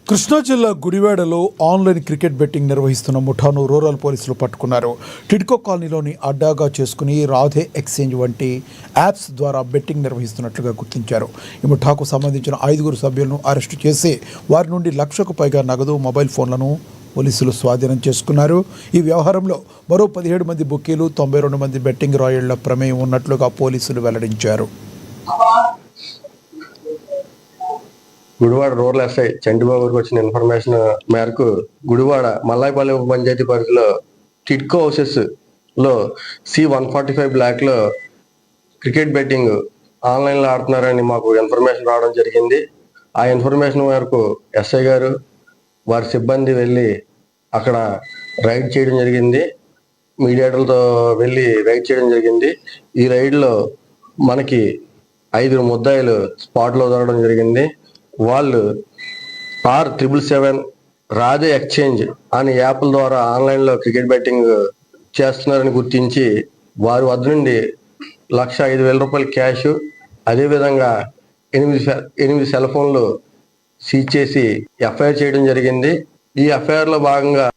కృష్ణా జిల్లా గుడివాడలో online cricket betting నిర్వహిస్తున్న ముఠాను రూరల్ పోలీసులు పట్టుకున్నారు. టిడ్కో కాలనీలోని అడ్డాగా చేసుకుని రాధే ఎక్స్చేంజ్ వంటి యాప్స్ ద్వారా బెట్టింగ్ నిర్వహిస్తున్నట్లుగా గుర్తించారు. ఈ ముఠాకు సంబంధించిన 5 సభ్యులను అరెస్టు చేసి వారి నుండి 1,00,000కు పైగా నగదు, మొబైల్ ఫోన్లను పోలీసులు స్వాధీనం చేసుకున్నారు. ఈ వ్యవహారంలో మరో 17 మంది బుకీలు, 92 మంది బెట్టింగ్ రాయుళ్ల ప్రమేయం ఉన్నట్లుగా పోలీసులు వెల్లడించారు. గుడివాడ రూరల్ ఎస్ఐ చంటిబాబు గారికి వచ్చిన ఇన్ఫర్మేషన్ మేరకు గుడివాడ మల్లాయపల్లి ఉప పంచాయతీ పరిధిలో టిడ్కో హౌసెస్ లో C-145 బ్లాక్ లో క్రికెట్ బెట్టింగ్ ఆన్లైన్ లో ఆడుతున్నారని మాకు ఇన్ఫర్మేషన్ రావడం జరిగింది. ఆ ఇన్ఫర్మేషన్ మేరకు ఎస్ఐ గారు వారి సిబ్బంది వెళ్ళి అక్కడ రైడ్ చేయడం జరిగింది. మీడియేటర్లతో వెళ్ళి రైడ్ చేయడం జరిగింది. ఈ రైడ్ లో మనకి 5 ముద్దాయిలు స్పాట్ లో దొరకడం జరిగింది. వాళ్ళు R777 రాధే ఎక్స్చేంజ్ అనే యాప్ల ద్వారా ఆన్లైన్ లో క్రికెట్ బెట్టింగ్ చేస్తున్నారని గుర్తించి వారి వద్ద నుండి 1,05,000 రూపాయల క్యాష్, అదేవిధంగా 8 సెల్ ఫోన్లు సీజ్ చేసి ఎఫ్ఐఆర్ చేయడం జరిగింది. ఈ ఎఫ్ఐఆర్ లో భాగంగా